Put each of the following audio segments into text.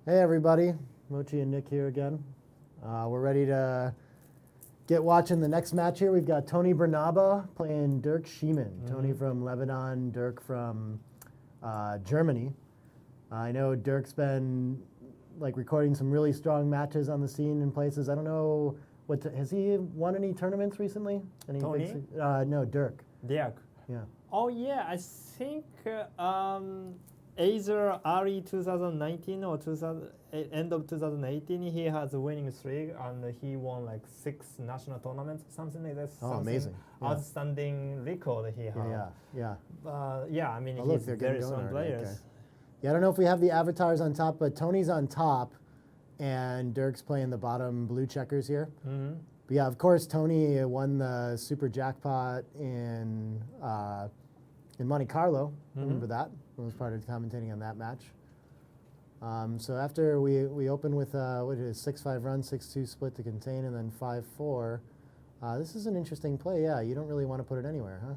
Hey everybody, Mochi and Nick here again. We're ready to get watching the next match here. We've got Toni Bernaba playing Dirk Schiemann. Tony from Lebanon, Dirk from Germany. I know Dirk's been recording some really strong matches on the scene in places. I don't know, has he won any tournaments recently? Tony? No, Dirk. Dirk. Yeah. Oh yeah, I think either early 2019 or end of 2018, he has a winning streak and he won like 6 national tournaments, something like that. Oh, amazing! Yeah. Outstanding record he has. Yeah. Yeah, I mean Look, he's they're very getting strong going already. players. Okay. Yeah, I don't know if we have the avatars on top, but Tony's on top, and Dirk's playing the bottom blue checkers here. But yeah, of course, Tony won the super jackpot in Monte Carlo. Remember that? I was part of commentating on that match. So after we open with what is it, 6-5 run, 6-2 split to contain, and then 5-4. This is an interesting play. Yeah, you don't really want to put it anywhere, huh?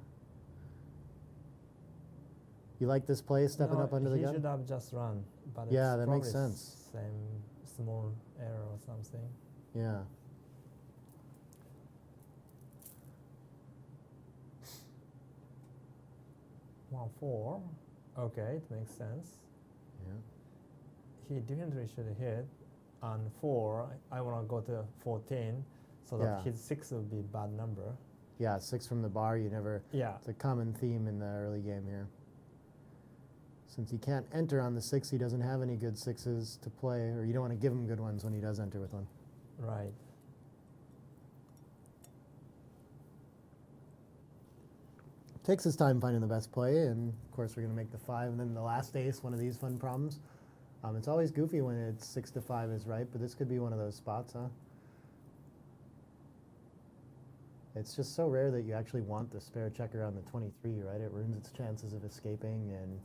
You like this play, stepping up under the gun? He should have just run, but yeah, it's that makes probably sense. Same small error or something. Yeah. Well, 4. Okay, it makes sense. Yeah. He definitely should hit. On 4, I want to go to 14, so that his 6 would be a bad number. Yeah, 6 from the bar, you never. Yeah. It's a common theme in the early game here. Since he can't enter on the 6, he doesn't have any good 6s to play, or you don't want to give him good ones when he does enter with one. Right. Takes his time finding the best play, and of course we're going to make the 5, and then the last ace, one of these fun problems. It's always goofy when it's 6-5 is right, but this could be one of those spots, huh? It's just so rare that you actually want the spare checker on the 23, right? It ruins its chances of escaping and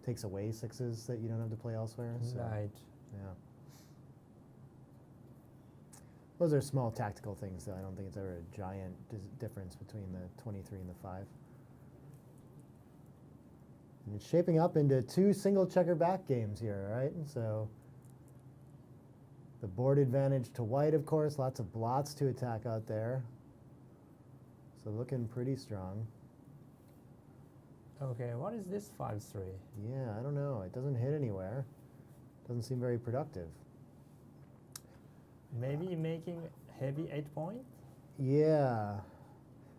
takes away 6s that you don't have to play elsewhere. So, Right. yeah. Those are small tactical things, though. I don't think it's ever a giant difference between the 23 and the 5. And it's shaping up into 2 single checker back games here, right? And so the board advantage to white, of course, lots of blots to attack out there. So looking pretty strong. Okay, what is this 5-3? Yeah, I don't know. It doesn't hit anywhere. Doesn't seem very productive. Maybe making heavy 8 point? Yeah.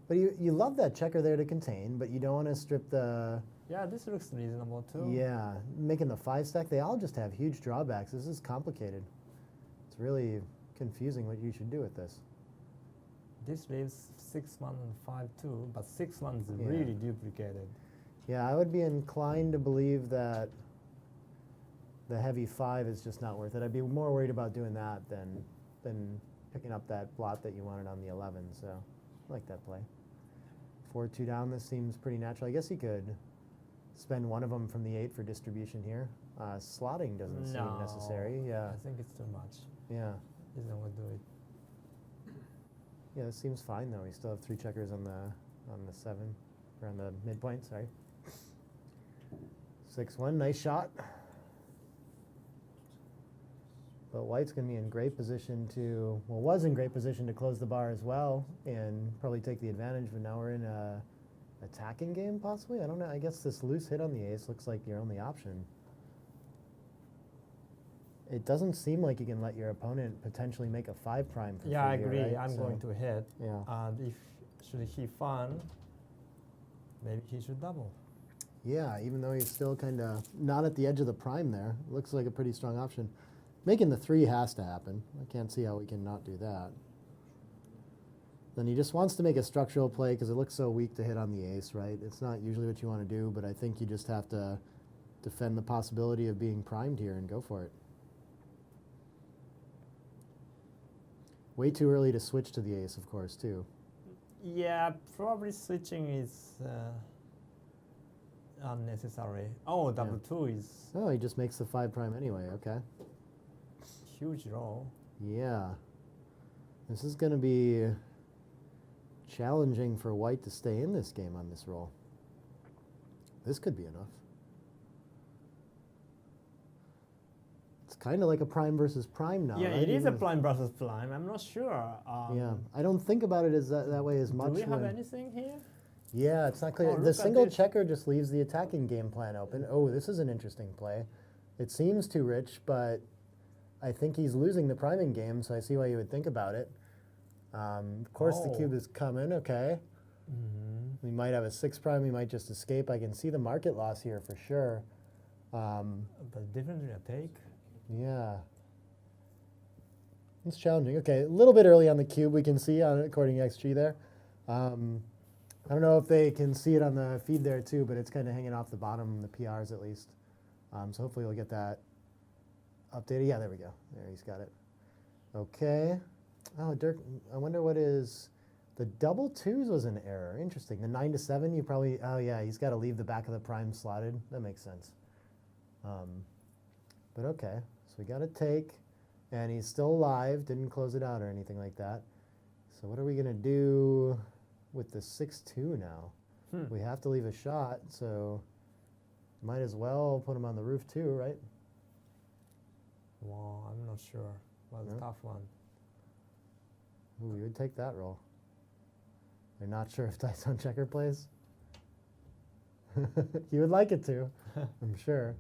But you love that checker there to contain, but you don't want to strip the... Yeah, this looks reasonable too. Yeah, making the 5 stack, they all just have huge drawbacks. This is complicated. It's really confusing what you should do with this. This leaves 6-1 and 5-2, but 6-1 is really duplicated. Yeah, I would be inclined to believe that the heavy 5 is just not worth it. I'd be more worried about doing that than picking up that blot that you wanted on the 11. So I like that play. 4-2 down, this seems pretty natural. I guess you could spend one of them from the 8 for distribution here. Slotting doesn't seem necessary. Yeah. I think it's too much. Yeah. Isn't going to do it. Yeah, this seems fine though. We still have 3 checkers on the 7, or on the midpoint, sorry. 6-1, nice shot. But white's going to be in great position to, well, was in great position to close the bar as well and probably take the advantage, but now we're in a attacking game possibly? I don't know. I guess this loose hit on the ace looks like your only option. It doesn't seem like you can let your opponent potentially make a 5 prime for free. Yeah, I agree. Right? I'm going to hit. Yeah. And if should he fund, maybe he should double. Yeah, even though he's still kind of not at the edge of the prime there. Looks like a pretty strong option. Making the 3 has to happen. I can't see how we can not do that. Then he just wants to make a structural play because it looks so weak to hit on the ace, right? It's not usually what you want to do, but I think you just have to defend the possibility of being primed here and go for it. Way too early to switch to the ace, of course, too. Yeah, probably switching is unnecessary. Oh, double 2 is... Oh, he just makes the 5 prime anyway, okay. Huge roll. Yeah. This is going to be challenging for white to stay in this game on this roll. This could be enough. It's kind of like a prime versus prime now. Yeah, right? it is a Even- prime versus prime. I'm not sure. Yeah, I don't think about it as that way as much. Do we have when- anything here? Yeah, it's not clear. Oh, The look at single this. checker just leaves the attacking game plan open. Oh, this is an interesting play. It seems too rich, but I think he's losing the priming game, so I see why you would think about it. Of course, the Oh. cube is coming. Okay, we might have a 6 prime. We might just escape. I can see the market loss here for sure. But definitely a take. Yeah. It's challenging. Okay, a little bit early on the cube, we can see according to XG there. I don't know if they can see it on the feed there too, but it's kind of hanging off the bottom, the PRs at least. So hopefully we'll get that updated. Yeah, there we go. There, he's got it. Okay. Oh, Dirk, I wonder what is, the double twos was an error. Interesting. The 9 to 7, you probably, oh yeah, he's got to leave the back of the prime slotted. That makes sense. But okay, so we got a take, and he's still alive, didn't close it out or anything like that. So what are we gonna do with the 6-2 now? We have to leave a shot, so might as well put him on the roof too, right? Wow, I'm not sure. That's Yeah. a tough one. Ooh, we would take that roll. They're not sure if dice on checker plays. You would like it to, I'm sure.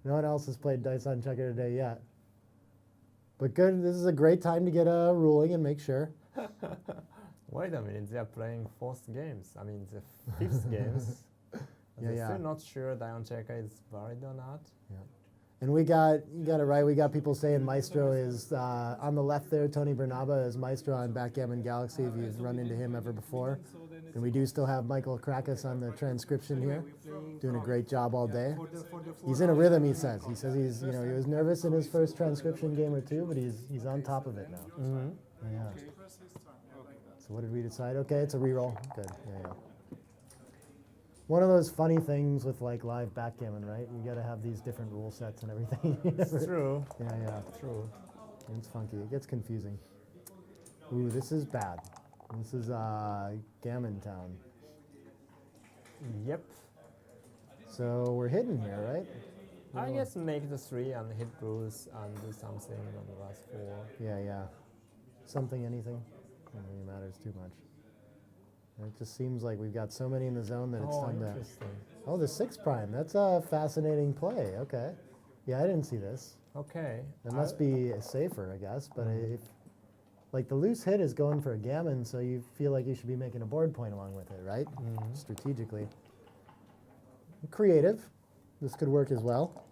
No one else has played dice on checker today yet. But good, this is a great time to get a ruling and make sure. Wait a minute, they are playing 4th games. I mean, the 5th games. Yeah, They're yeah. still not sure Dion checker is valid or not. And we got, you got it right, we got people saying Maestro is, on the left there, Toni Bernaba is Maestro on Backgammon Galaxy, if you've run into him ever before. And we do still have Michael Krakus on the transcription here, doing a great job all day. He's in a rhythm, he says. He says he's, you know, he was nervous in his first transcription game or two, but he's on top of it now. Yeah. So what did we decide? Okay, it's a reroll. Good, yeah. One of those funny things with like live backgammon, right? You got to have these different rule sets and everything. It's true. Yeah. True. It's funky. It gets confusing. Ooh, this is bad. This is Gammon Town. Yep. So we're hidden here, right? I guess make the 3 and hit Bruce and do something on the last 4. Yeah. Something, anything. Doesn't really matters too much. It just seems like we've got so many in the zone that it's time to. Interesting. Oh, the 6 prime. That's a fascinating play. Okay. Yeah, I didn't see this. Okay. It must be safer, I guess. But if, like, the loose hit is going for a gammon, so you feel like you should be making a board point along with it, right? Strategically. Creative. This could work as well.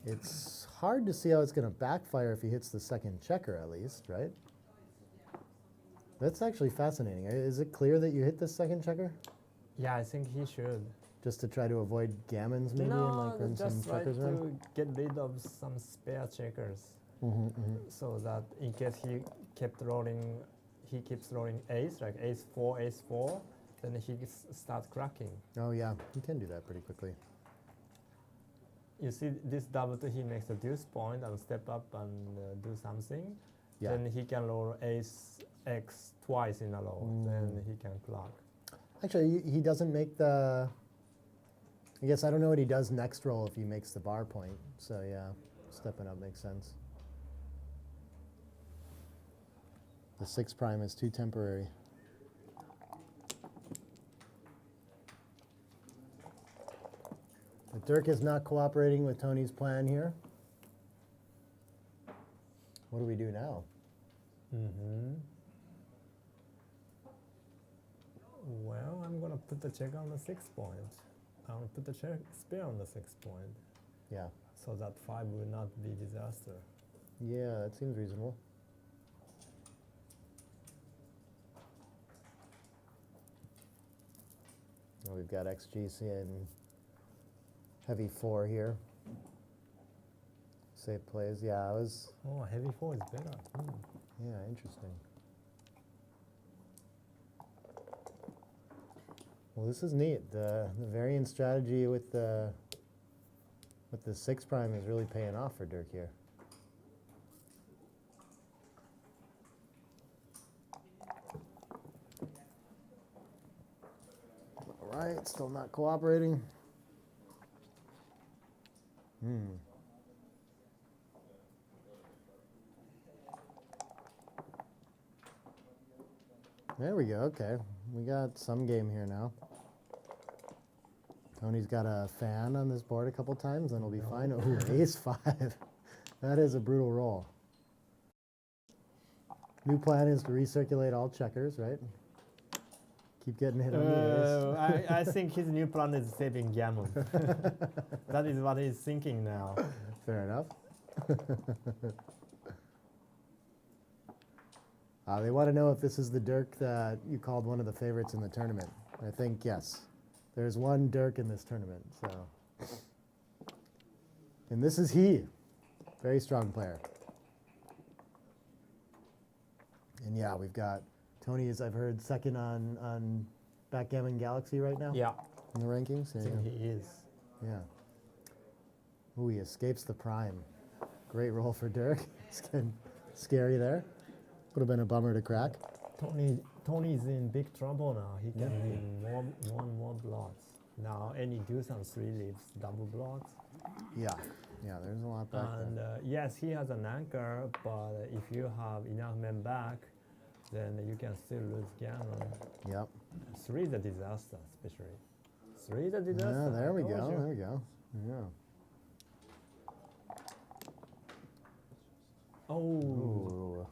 It's hard to see how it's going to backfire if he hits the second checker, at least, right? That's actually fascinating. Is it clear that you hit the second checker? Yeah, I think he should. Just to try to avoid gammons, maybe, and like run some just try checkers around? to get rid of some spare checkers, so that in case he keeps rolling ace, like ace 4, then he starts cracking. Oh, yeah. You can do that pretty quickly. You see this double two, he makes a deuce point and step up and do something. Yeah. Then he can roll ace x twice in a row. Then he can clock. Actually, he doesn't make the. I guess I don't know what he does next roll if he makes the bar point. So yeah, stepping up makes sense. The 6 prime is too temporary. But Dirk is not cooperating with Tony's plan here. What do we do now? Well, I'm gonna put the check on the 6 point. I'm gonna put the check spare on the 6 point, Yeah. so that 5 will not be disaster. Yeah, that seems reasonable. Well, we've got XGC and heavy 4 here. Safe plays. Yeah, I was. Oh, heavy 4 is better. Yeah, interesting. Well, this is neat. The variant strategy with the 6 prime is really paying off for Dirk here. All right, still not cooperating. There we go. Okay, we got some game here now. Tony's got a fan on this board a couple times, and it'll be fine. Ooh, ace 5. That is a brutal roll. New plan is to recirculate all checkers, right? Keep getting hit on the ace. I think his new plan is saving gammon. That is what he's thinking now. Fair enough. They want to know if this is the Dirk that you called one of the favorites in the tournament. I think yes. There's one Dirk in this tournament, so. And this is he. Very strong player. And yeah, we've got Tony, as I've heard, second on Backgammon Galaxy right now. Yeah, In the rankings. I think he is. Yeah. Ooh, he escapes the prime. Great roll for Dirk. It's getting scary there. Would have been a bummer to crack. Tony's in big trouble now. He can win one more blocks. Now any deuce and 3 leaves double blocks. Yeah, yeah, there's a lot back And there. yes, he has an anchor, but if you have enough men back, then you can still lose gammon. Yep. 3 is a disaster, especially. 3 is a disaster. Yeah, there we I told go, you. there we go. Yeah. Oh, Ooh,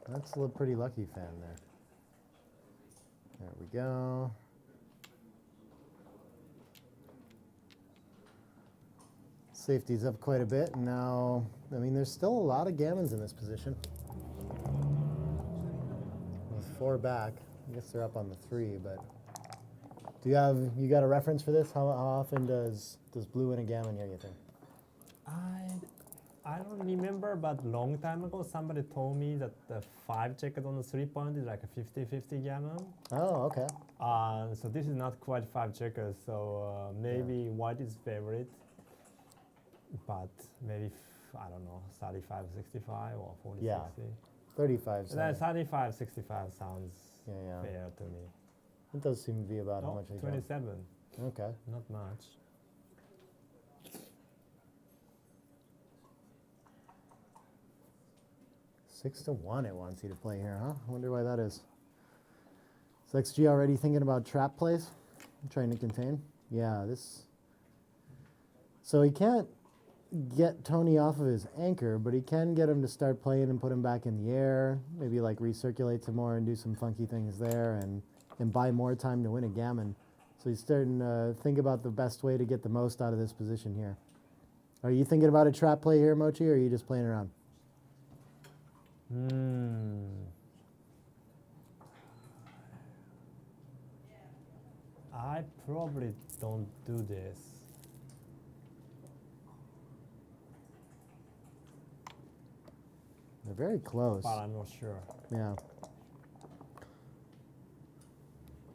that's a pretty lucky fan there. There we go. Safety's up quite a bit, and now, I mean, there's still a lot of gammons in this position. With 4 back, I guess they're up on the 3, but do you got a reference for this? How often does blue win a gammon here, you think? I don't remember, but long time ago somebody told me that the 5 checkers on the 3-point is like a 50-50 gammon. Oh, okay. So this is not quite 5 checkers, so maybe white is favorite, but maybe, I don't know, 35-65 or 40-60. Yeah. 35. So 35-65 sounds yeah. fair to me. It does seem to be about how Oh, much I got. 27, Okay. not much. Six to 1 it wants you to play here, huh? I wonder why that is. Is XG already thinking about trap plays? Trying to contain? Yeah, this. So he can't get Tony off of his anchor, but he can get him to start playing and put him back in the air. Maybe like recirculate some more and do some funky things there and buy more time to win a gammon. So he's starting to think about the best way to get the most out of this position here. Are you thinking about a trap play here, Mochi, or are you just playing around? I probably don't do this. They're very close. But I'm not sure. Yeah.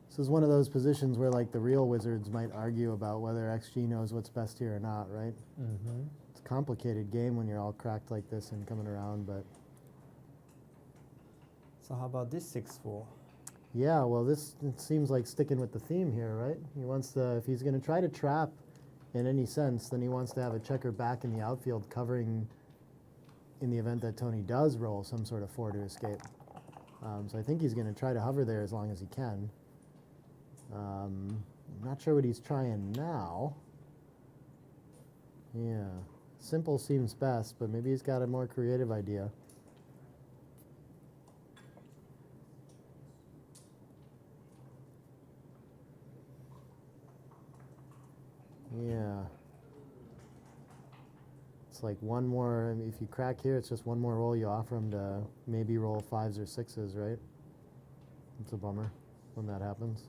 This is one of those positions where like the real wizards might argue about whether XG knows what's best here or not, right? Mm-hmm. It's a complicated game when you're all cracked like this and coming around, but So how about this 6-4? yeah, well, this it seems like sticking with the theme here, right? He wants to, if he's going to try to trap in any sense, then he wants to have a checker back in the outfield covering in the event that Tony does roll some sort of 4 to escape. So I think he's going to try to hover there as long as he can. I'm not sure what he's trying now. Yeah, simple seems best, but maybe he's got a more creative idea. Yeah. It's like one more, I mean, if you crack here, it's just one more roll you offer him to maybe roll 5s or 6s, right? It's a bummer when that happens.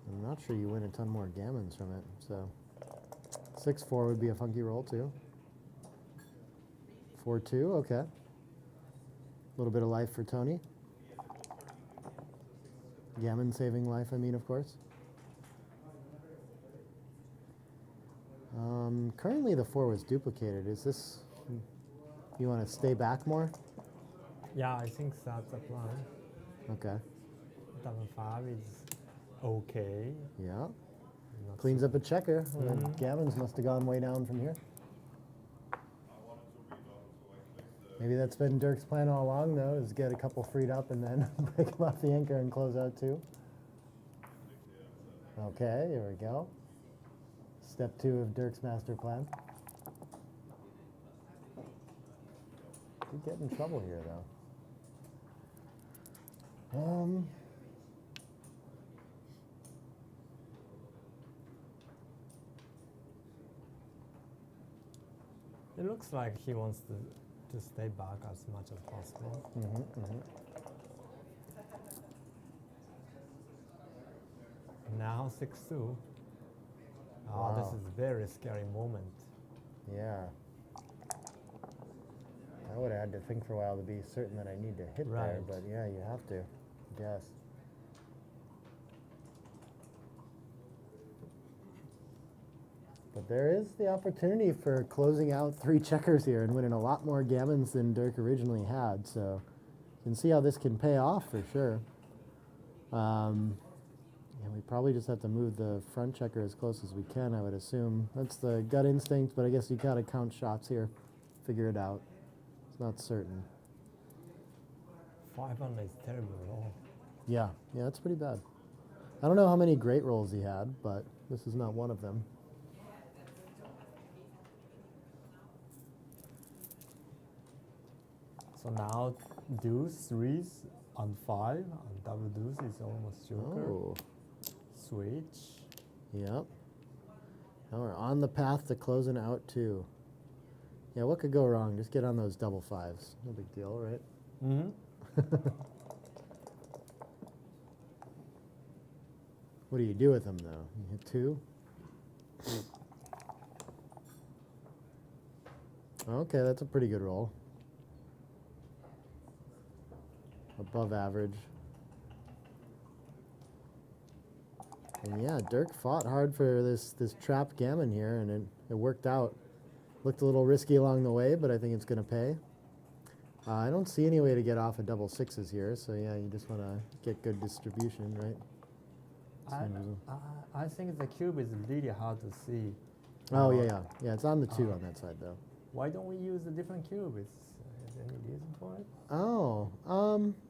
I'm not sure you win a ton more gammons from it, so 6-4 would be a funky roll too. 4-2, okay. A little bit of life for Tony. Gammon saving life, I mean, of course. Currently the 4 was duplicated. Is this, you want to stay back more? Yeah, I think that's the plan. Okay. 7-5 is okay. Yeah. not Cleans up a checker. Well, Mhm. Gammons must have gone way down from here. Maybe that's been Dirk's plan all along, though, is get a couple freed up and then break him off the anchor and close out 2. Okay, here we go. Step 2 of Dirk's master plan. Could get in trouble here, though. It looks like he wants to stay back as much as possible. Now 6-2. Oh, this Wow. is a very scary moment. Yeah. I would have had to think for a while to be certain that I need to hit there, Right. but yeah, you have to, I guess. But there is the opportunity for closing out 3 checkers here and winning a lot more gammons than Dirk originally had, so you can see how this can pay off for sure. Yeah, we probably just have to move the front checker as close as we can, I would assume. That's the gut instinct, but I guess you gotta count shots here, figure it out. It's not certain. 500 is terrible roll. Yeah, that's pretty bad. I don't know how many great rolls he had, but this is not one of them. So now deuce 3s on 5, and double deuce is almost joker. Oh, Switch. yep. Now we're on the path to closing out 2. Yeah, what could go wrong? Just get on those double 5s. No big deal, right? Mm-hmm. What do you do with them, though? You hit 2? Okay, that's a pretty good roll. Above average. And yeah, Dirk fought hard for this trapped gammon here, and it worked out. Looked a little risky along the way, but I think it's going to pay. I don't see any way to get off of double 6s here, so yeah, you just want to get good distribution, right? I think the cube is really hard to see. Oh, yeah. It's on the 2 on that side, though. Why don't we use a different cube? Is any reason for it? Oh,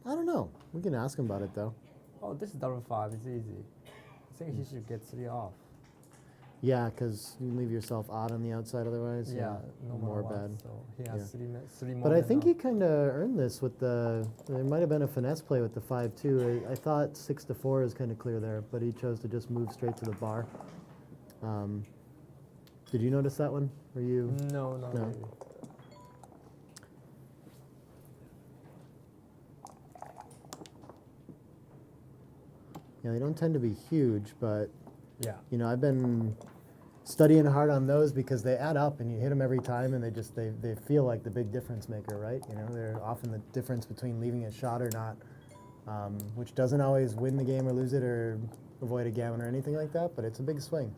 I don't know. We can ask him about it, though. Oh, this is double 5. It's easy. I think he should get 3 off. Yeah, because you leave yourself odd on the outside otherwise. Yeah, no more matter what. bad. So he has Yeah. three more. But I than think enough. he kind of earned this with the. There might have been a finesse play with the 5-2. I thought 6-4 is kind of clear there, but he chose to just move straight to the bar. Did you notice that one? Were you? No, not No. really. Yeah, they don't tend to be huge, but Yeah. you know, I've been studying hard on those because they add up and you hit them every time and they feel like the big difference maker, right? You know, they're often the difference between leaving a shot or not, which doesn't always win the game or lose it or avoid a gammon or anything like that, but it's a big swing.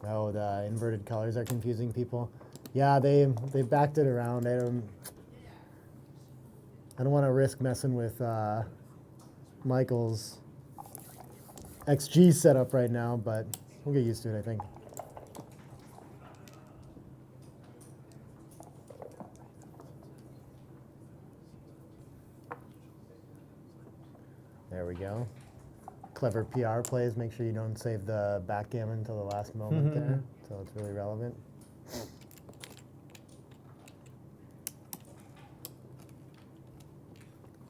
Oh, the inverted colors are confusing people. Yeah, they backed it around. I don't want to risk messing with Michael's XG setup right now, but we'll get used to it, I think. There we go. Clever PR plays. Make sure you don't save the backgammon until the last moment there, so it's really relevant.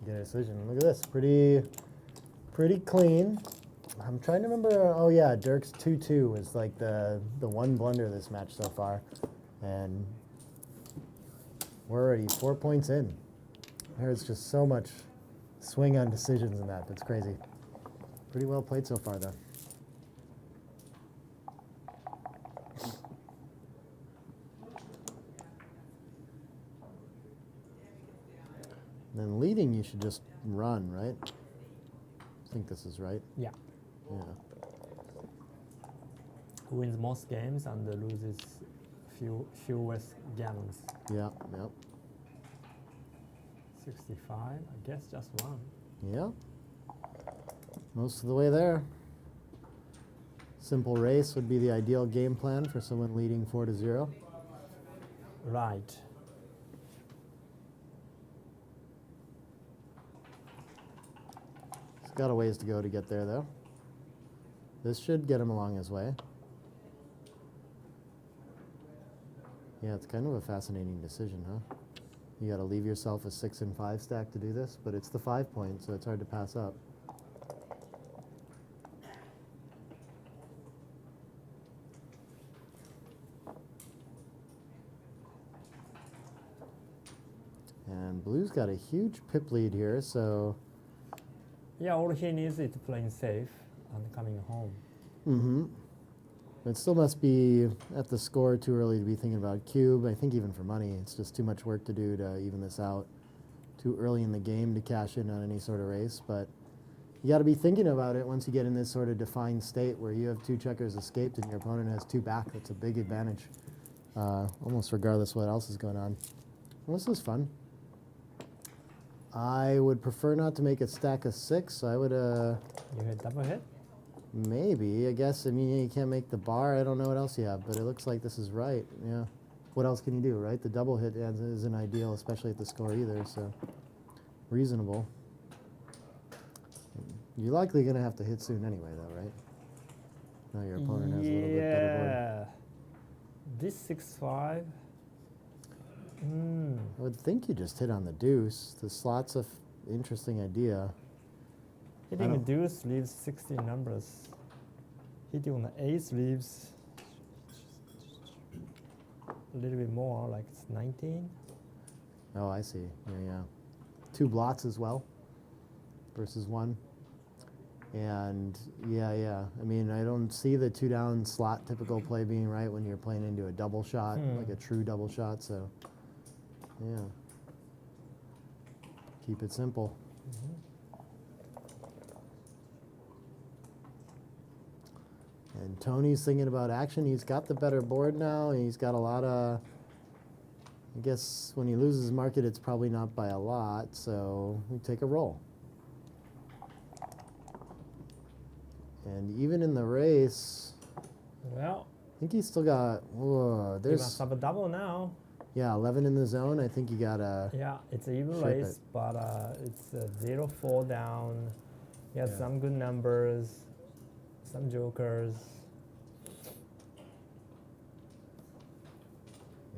Get a decision. Look at this. Pretty clean. I'm trying to remember. Oh yeah, Dirk's 2-2 was like the one blunder of this match so far, and we're already 4 points in. There's just so much swing on decisions in that. That's crazy. Pretty well played so far, though. And then leading, you should just run, right? I think this is right. Yeah. Yeah. Who wins most games and loses fewest gammons. Yeah. Yep. 65, I guess just one. Yeah. Most of the way there. Simple race would be the ideal game plan for someone leading 4-0. Right. He's got a ways to go to get there, though. This should get him along his way. Yeah, it's kind of a fascinating decision, huh? You got to leave yourself a 6 and 5 stack to do this, but it's the 5 point, so it's hard to pass up. And Blue's got a huge pip lead here, so... Yeah, all he needs is playing safe and coming home. Mm-hmm. It still must be at the score too early to be thinking about cube. I think even for money, it's just too much work to do to even this out. Too early in the game to cash in on any sort of race, but you got to be thinking about it once you get in this sort of defined state where you have 2 checkers escaped and your opponent has 2 back. That's a big advantage, almost regardless what else is going on. Well, this is fun. I would prefer not to make a stack of 6. So I would You hit double hit? maybe, I guess. I mean, you can't make the bar. I don't know what else you have, but it looks like this is right. Yeah. What else can you do, right? The double hit isn't ideal, especially at the score either, so reasonable. You're likely going to have to hit soon anyway, though, right? Now your opponent has a little bit better board. Yeah. This 6-5. I would think you just hit on the deuce. The slot's a interesting idea. Hitting a deuce leaves 60 numbers. Hitting on the ace leaves a little bit more, like it's 19. Oh, I see. Yeah. 2 blots as well versus 1. And yeah. I mean, I don't see the 2 down slot typical play being right when you're playing into a double shot, like a true double shot. So, yeah. Keep it simple. And Tony's thinking about action. He's got the better board now. And he's got a lot of, I guess when he loses market, it's probably not by a lot. So we take a roll. And even in the race, Well, I think he's still got, whoa, you must there's, have a double now. yeah, 11 in the zone. I think you got to, Yeah, it's an even Ship race, it. but it's 0-4 down. He has some good numbers, some jokers.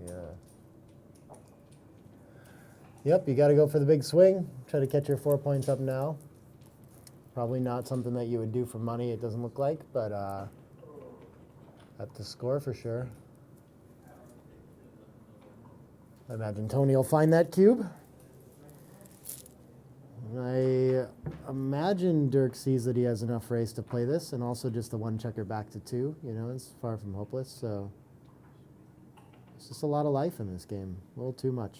yeah. Yep, you got to go for the big swing. Try to catch your 4 points up now. Probably not something that you would do for money, it doesn't look like, but at the score for sure. I imagine Tony will find that cube. I imagine Dirk sees that he has enough race to play this, and also just the 1 checker back to 2. You know, it's far from hopeless, so it's just a lot of life in this game. A little too much.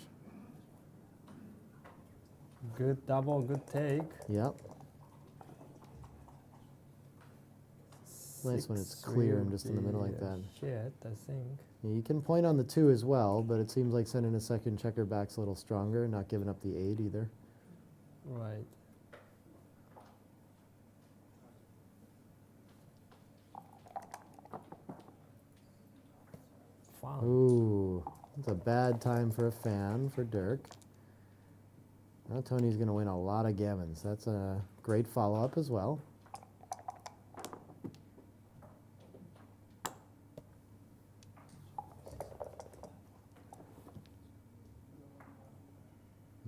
Good double, good take. Yep. Nice when it's clear and just in the middle like that. Shit, I think. Yeah, you can point on the 2 as well, but it seems like sending a second checker back's a little stronger, not giving up the 8 either. Right. Fun. Ooh, it's a bad time for a fan for Dirk. Now Tony's going to win a lot of gammons. That's a great follow-up as well.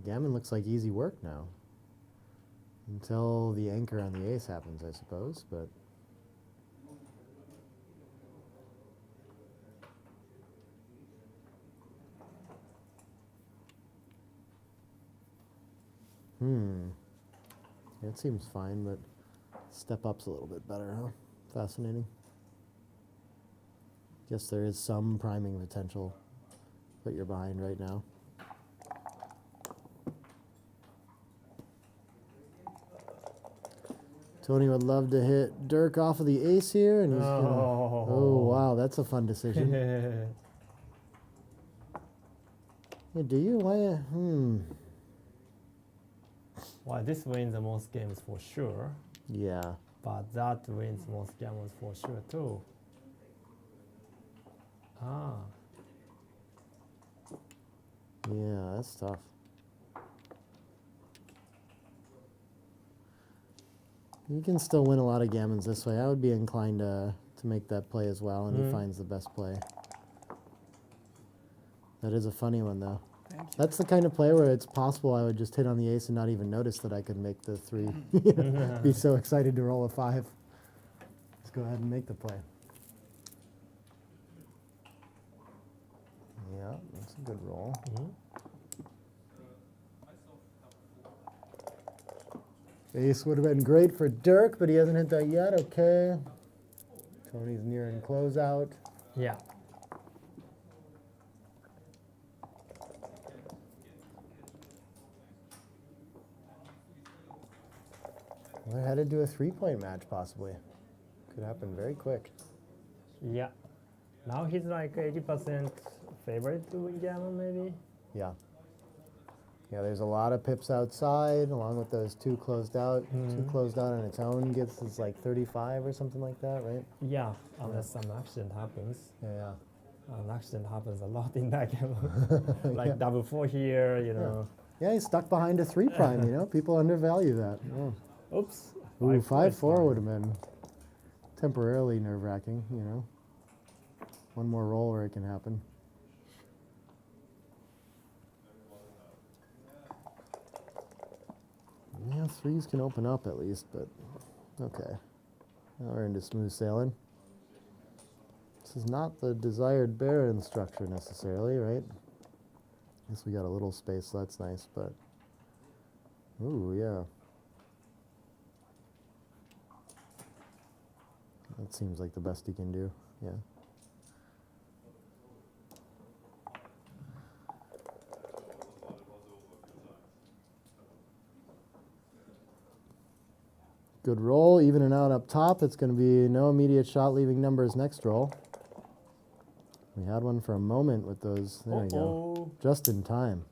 Gammon looks like easy work now. Until the anchor on the ace happens, I suppose, but... Yeah, it seems fine, but step up's a little bit better, huh? Fascinating. Guess there is some priming potential, but you're behind right now. Tony would love to hit Dirk off of the ace here, and he's gonna, oh wow, that's a fun decision. Yeah, do you? Why? Well, this wins the most games for sure, Yeah. but that wins most gammons for sure too. Ah, Yeah, that's tough. You can still win a lot of gammons this way. I would be inclined to make that play as well, and he finds the best play. That is a funny one, though. Thank you. That's the kind of play where it's possible I would just hit on the ace and not even notice that I could make the 3. Be so excited to roll a 5. Let's go ahead and make the play. Yeah, that's a good roll. Ace would have been great for Dirk, but he hasn't hit that yet. Okay. Tony's nearing closeout. yeah. We're headed to a 3-point match, possibly. Could happen very quick. Yeah. Now he's like 80% favorite to win gammon, maybe. Yeah. Yeah, there's a lot of pips outside, along with those 2 closed out. 2 closed out on its own gets us like 35 or something like that, right? Yeah, unless some accident happens. Yeah. An accident happens a lot in backgammon. Like double 4 here, you know. Yeah, he's stuck behind a 3 prime, you know? People undervalue that. Yeah. Oops. Ooh, 5-4 is 5-4 fine. would have been temporarily nerve-wracking, you know? One more roll where it can happen. Yeah, 3s can open up at least, but okay. Now we're into smooth sailing. This is not the desired Baron structure necessarily, right? Guess we got a little space, so that's nice, but ooh, yeah. That seems like the best he can do, yeah. Good roll, even and out up top. It's going to be no immediate shot leaving numbers next roll. We had one for a moment with those. There we go. Just in time.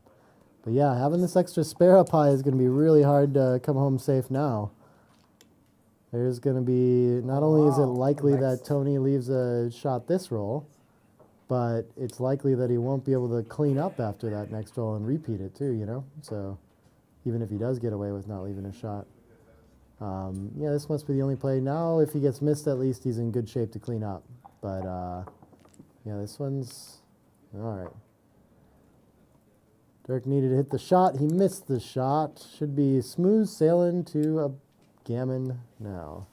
But yeah, having this extra spare up high is going to be really hard to come home safe now. There's going to be, not only is it likely that Tony leaves a shot this roll, but it's likely that he won't be able to clean up after that next roll and repeat it too, you know? So even if he does get away with not leaving a shot. Yeah, this must be the only play. Now, if he gets missed, at least he's in good shape to clean up. But, yeah, this one's all right. Dirk needed to hit the shot. He missed the shot. Should be smooth sailing to a gammon now.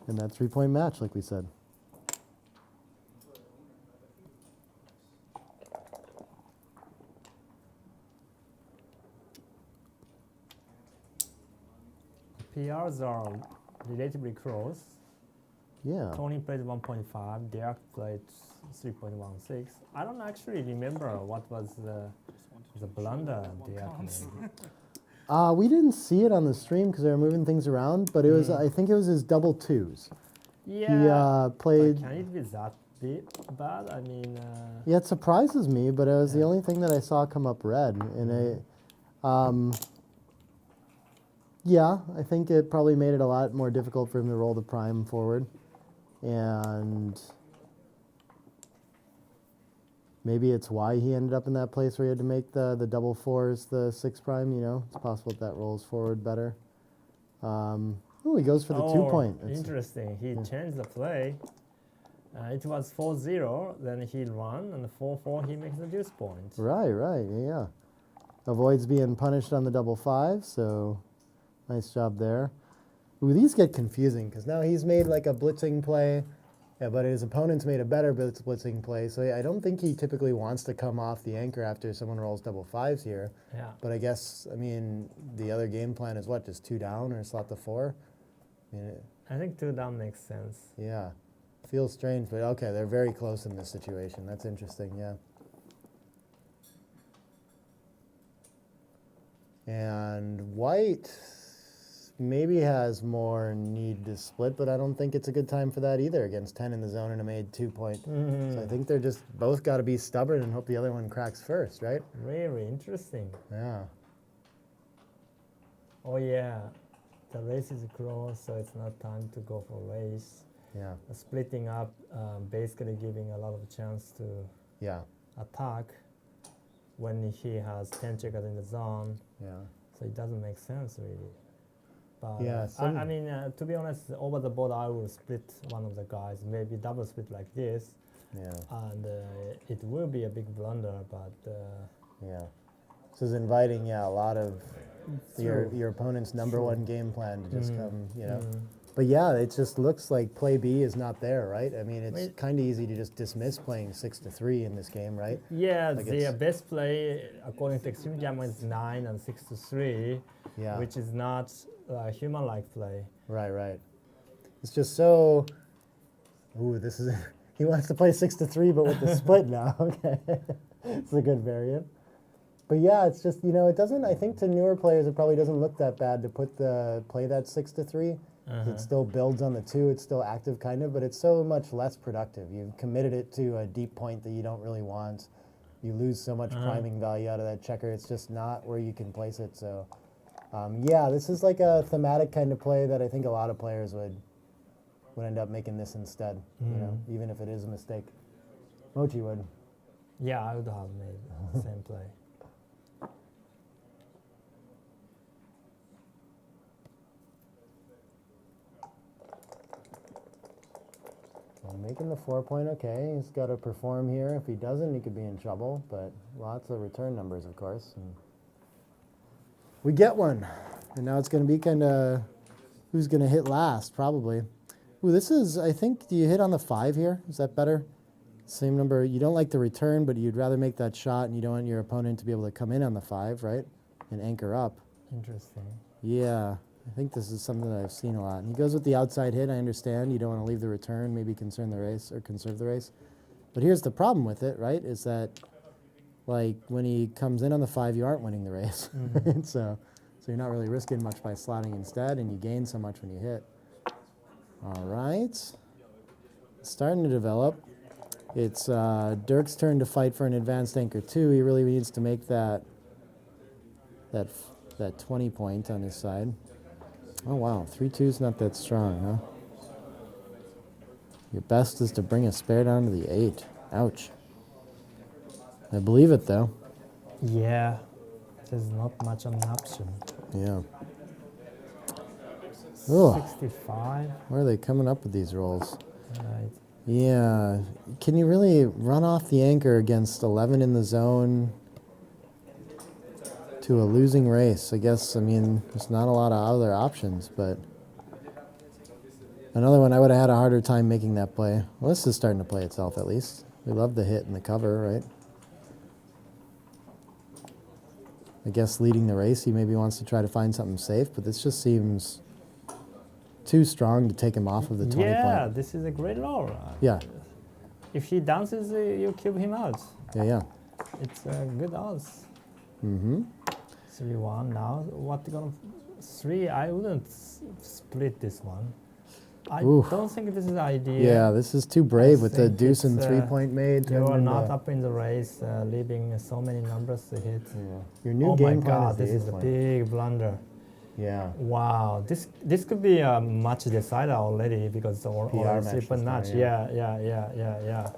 And that 3-point match, like we said. PRs are relatively close. Yeah. Tony played 1.5, Dirk played 3.16. I don't actually remember what was the blunder Dirk made. We didn't see it on the stream because they were moving things around, but it was, I think it was his double 2s. Yeah. He played. Can it be that bad? I mean. Yeah, it surprises me, but it was the only thing that I saw come up red. And yeah, I think it probably made it a lot more difficult for him to roll the prime forward. And maybe it's why he ended up in that place where he had to make the double 4s, the 6 prime, you know. It's possible that rolls forward better. Oh, he goes for the 2-point. Interesting. He changed the play. It was 4-0, then he run, and 4-4 he makes the deuce point. Right, yeah. Avoids being punished on the double 5, so nice job there. Ooh, these get confusing because now he's made like a blitzing play, yeah, but his opponent's made a better blitzing play. So I don't think he typically wants to come off the anchor after someone rolls double 5s here. Yeah. But I guess, I mean, the other game plan is what, just 2 down or slot the 4? I mean, I think 2 down makes sense. yeah. Feels strange, but okay, they're very close in this situation. That's interesting, yeah. And white maybe has more need to split, but I don't think it's a good time for that either against 10 in the zone and a made 2-point. So I think they're just both got to be stubborn and hope the other one cracks first, right? Very interesting. Yeah. Oh yeah, the race is close, so it's not time to go for race. Yeah. Splitting up, basically giving a lot of chance to Yeah. attack when he has 10 checkers in the zone. Yeah. So it doesn't make sense really. But Yeah, I mean, to be honest, over the board I will split one of the guys, maybe double split like this, Yeah. and it will be a big blunder. But Yeah. This is inviting, a lot of True. your opponent's number True. one game plan to just come, Mm. But yeah, it just looks like play B is not there, right? I mean, it's Wait. kind of easy to just dismiss playing 6-3 in this game, right? Yeah, Like their it's- best play according to Extreme Gamma is 9 and 6-3, Yeah. which is not human-like play. Right. It's just so. Ooh, this is. He wants to play 6-3, but with the split now. Okay, it's a good variant. But yeah, it's just it doesn't. I think to newer players, it probably doesn't look that bad to play that 6-3. It still builds on the 2. It's still active, kind of, but it's so much less productive. You've committed it to a deep point that you don't really want. You lose so much priming value out of that checker. It's just not where you can place it. So, yeah, this is like a thematic kind of play that I think a lot of players would end up making this instead. Even if it is a mistake. Mochi would. Yeah, I would have made the same play. Well, making the 4-point okay. He's got to perform here. If he doesn't, he could be in trouble. But lots of return numbers, of course. And we get one. And now it's going to be kind of who's going to hit last, probably. Ooh, this is, I think, do you hit on the 5 here? Is that better? Same number. You don't like the return, but you'd rather make that shot, and you don't want your opponent to be able to come in on the 5, right? And anchor up. Interesting. Yeah, I think this is something that I've seen a lot. And he goes with the outside hit. I understand you don't want to leave the return, maybe conserve the race. But here's the problem with it, right? Is that like when he comes in on the 5, you aren't winning the race. So you're not really risking much by slotting instead, and you gain so much when you hit. All right, it's starting to develop. It's Dirk's turn to fight for an advanced anchor 2. He really needs to make that 20 point on his side. Oh wow, 3-2's not that strong, huh? Your best is to bring a spare down to the 8. Ouch. I believe it though. Yeah, there's not much of an option. Yeah. Oh, 65. where are they coming up with these rolls? Right. Yeah. Can you really run off the anchor against 11 in the zone to a losing race? I guess, I mean, there's not a lot of other options, but another one I would have had a harder time making that play. Well, this is starting to play itself at least. We love the hit and the cover, right? I guess leading the race, he maybe wants to try to find something safe, but this just seems too strong to take him off of the 20 Yeah, point. this is a great roll. Yeah, If he dances, you cube him out. yeah. It's good odds. Mm-hmm. 3-1 now. What gonna 3? I wouldn't split this one. I Oof. don't think this is ideal. Yeah, this is too brave I with the think deuce and it's, 3-point made. You are and, not up in the race, leaving so many numbers to hit. Yeah. Your new Oh my game plan God, is this the is ace a point. big blunder. Yeah. Wow, this could be a match decider already because it's PR already match 3-point this match. time, Yeah.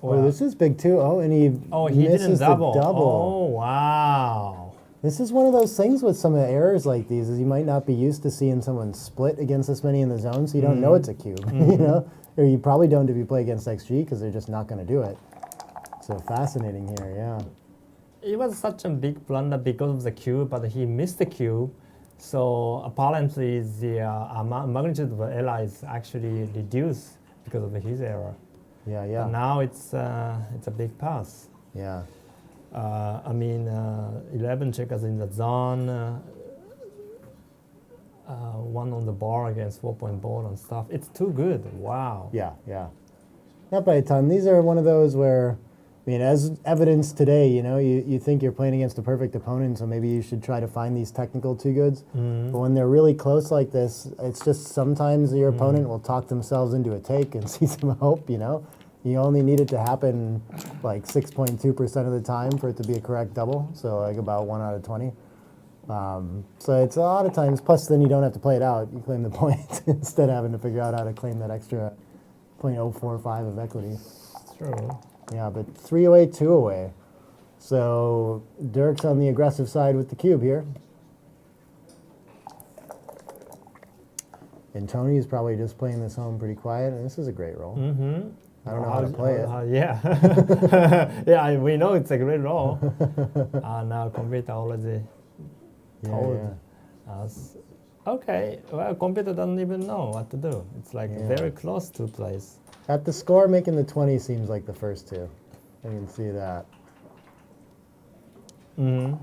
Oh, this is big too. Oh, and he he misses didn't double. the double. Oh, wow. This is one of those things with some of the errors like these is you might not be used to seeing someone split against this many in the zone, so you don't know it's a cube, or you probably don't if you play against XG because they're just not going to do it. So fascinating here, yeah. It was such a big blunder because of the cube, but he missed the cube. So apparently the magnitude of the error is actually reduced because of his error. Yeah. But now it's a big pass. Yeah. I mean, 11 checkers in the zone, one on the bar against 4-point board and stuff. It's too good. Wow. Yeah. Not by a ton. These are one of those where, I mean, as evidence today, you think you're playing against a perfect opponent, so maybe you should try to find these technical too goods. But when they're really close like this, it's just sometimes your opponent will talk themselves into a take and see some hope, You only need it to happen like 6.2% of the time for it to be a correct double, so like about 1 out of 20. So it's a lot of times, plus then you don't have to play it out. You claim the point instead of having to figure out how to claim that extra 0.045 of equity. True. Yeah, but 3 away, 2 away. So Dirk's on the aggressive side with the cube here. And Tony's probably just playing this home pretty quiet, and this is a great roll. Mm-hmm. I don't know how to play it. Yeah. Yeah, we know it's a great roll. Now computer already told us. Okay, well, computer doesn't even know what to do. It's like very close to place. At the score, making the 20 seems like the first two. I can see that. Mm-hmm.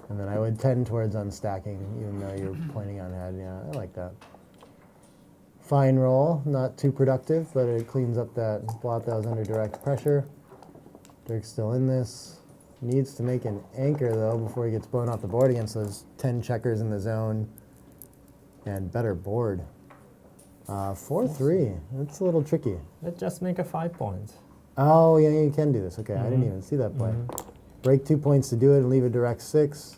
And then I would tend towards unstacking, even though you're pointing on head. Yeah, I like that. Fine roll, not too productive, but it cleans up that blot that was under direct pressure. Dirk's still in this. Needs to make an anchor, though, before he gets blown off the board against those 10 checkers in the zone. And better board. 4-3. That's a little tricky. Let's just make a 5 points. Oh, yeah, you can do this. Okay, I didn't even see that play. Break 2 points to do it and leave a direct 6.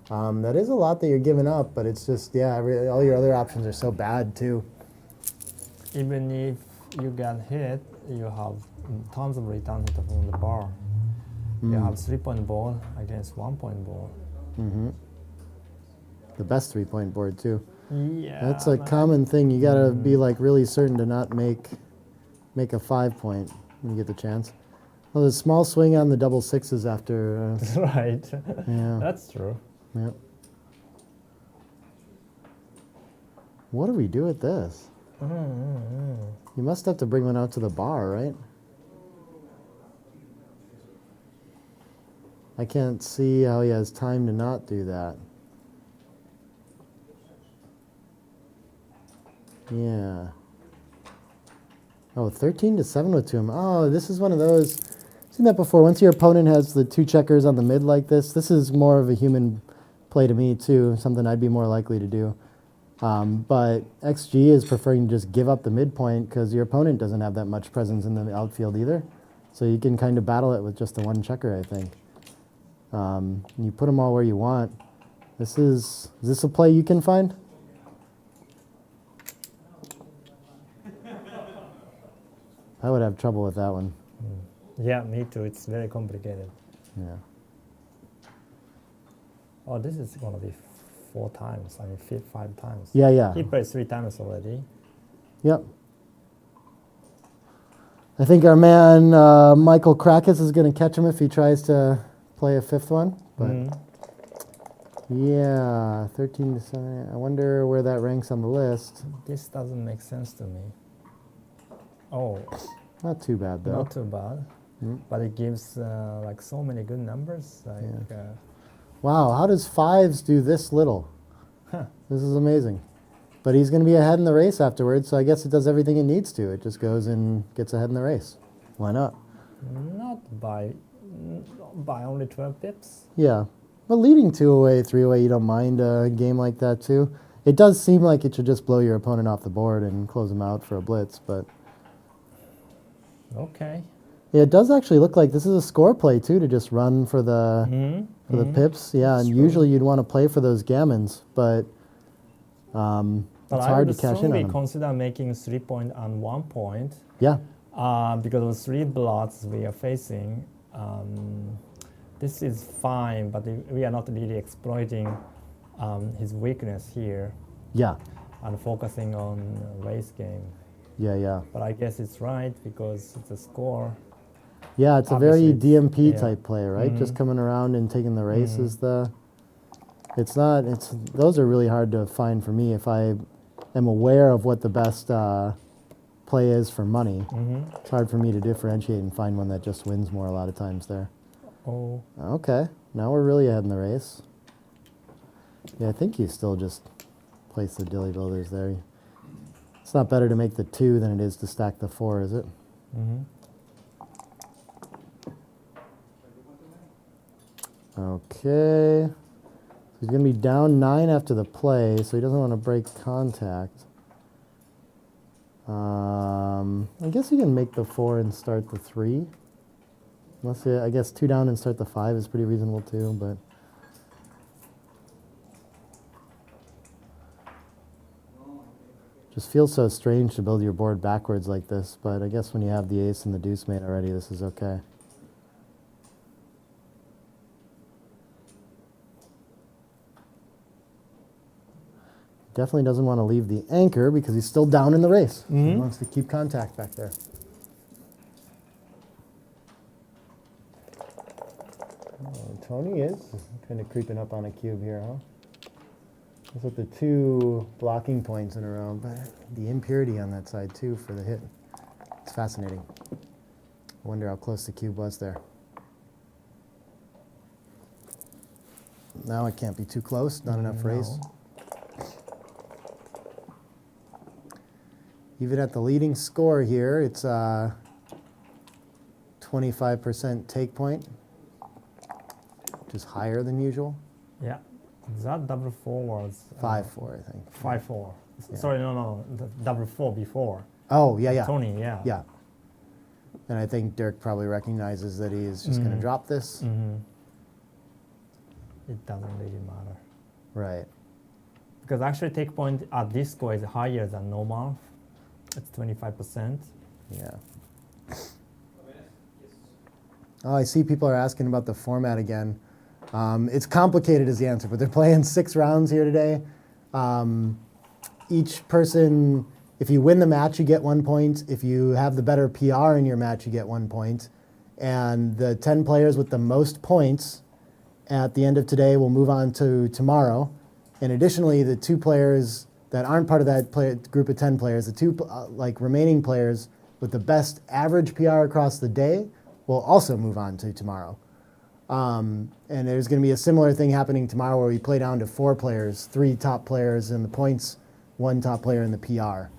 That is a lot that you're giving up, but it's just, yeah, all your other options are so bad, too. Even if you get hit, you have tons of returns from the bar. You have 3-point board against 1-point board. The best 3-point board, too. Yeah. That's a common thing. You got to be, like, really certain to not make a 5-point when you get the chance. Well, the small swing on the double sixes after. Right. Yeah. That's true. Yep. What do we do with this? You must have to bring one out to the bar, right? I can't see how he has time to not do that. Yeah. Oh, 13-7 with 2. Oh, this is one of those. Seen that before. Once your opponent has the 2 checkers on the mid like this is more of a human play to me too, something I'd be more likely to do. But XG is preferring to just give up the midpoint because your opponent doesn't have that much presence in the outfield either. So you can kind of battle it with just the 1 checker, I think. You put them all where you want. Is this a play you can find? I would have trouble with that one. Yeah, me too. It's very complicated. Yeah. Oh, this is going to be 4 times. I mean, 5 times. Yeah, yeah. He played 3 times already. Yep. I think our man Michael Krakis is going to catch him if he tries to play a 5th one. But yeah, 13-7. I wonder where that ranks on the list. This doesn't make sense to me. Oh, not too bad though. not too bad. But it gives like so many good numbers. Like, wow, how does 5s do this little? This is amazing. But he's going to be ahead in the race afterwards, so I guess it does everything it needs to. It just goes and gets ahead in the race. Why not? Not by only 12 pips. Yeah. But leading 2 away, 3 away, you don't mind a game like that too. It does seem like it should just blow your opponent off the board and close him out for a blitz, but... Okay. Yeah, it does actually look like this is a score play too, to just run for the the pips. Yeah, That's and true. usually you'd want to play for those gammons, but it's hard to cash in on I would them. consider making 3-point and 1 point. Yeah, Because of 3 blots we are facing. This is fine, but we are not really exploiting his weakness here yeah, and focusing on race game. yeah. But I guess it's right because it's a score. Yeah, it's a very Obviously, DMP yeah. type play, right? Just coming around and taking the race is the... It's not, those are really hard to find for me if I am aware of what the best play is for money. It's hard for me to differentiate and find one that just wins more a lot of times there. Oh, Okay, now we're really ahead in the race. Yeah, I think you still just place the dilly builders there. It's not better to make the 2 than it is to stack the 4, is it? Okay. He's going to be down 9 after the play, so he doesn't want to break contact. I guess you can make the 4 and start the 3. Unless, I guess 2 down and start the 5 is pretty reasonable too, but Just feels so strange to build your board backwards like this, but I guess when you have the ace and the deuce made already, this is okay. Definitely doesn't want to leave the anchor because he's still down in the race. He wants to keep contact back there. Oh, Toni is kind of creeping up on a cube here, huh? That's with the two blocking points in a row, but the impurity on that side too for the hit. It's fascinating. I wonder how close the cube was there. Now it can't be too close, not enough race. Even at the leading score here, it's 25% take point, which is higher than usual. Yeah. That double four was 5-4, I think. 5-4. Yeah. Sorry, no, the double four before. Oh, yeah. Toni, yeah. Yeah. And I think Dirk probably recognizes that he's just going to drop this. It doesn't really matter. Right. Because actually take point at this score is higher than normal. It's 25%. Yeah. Oh, I see people are asking about the format again. It's complicated is the answer, but they're playing 6 rounds here today. Each person, if you win the match, you get 1 point. If you have the better PR in your match, you get 1 point. And the 10 players with the most points at the end of today will move on to tomorrow. And additionally, the 2 players that aren't part of that group of 10 players, the 2 remaining players with the best average PR across the day will also move on to tomorrow. And there's going to be a similar thing happening tomorrow where we play down to 4 players, 3 top players in the points, 1 top player in the PR.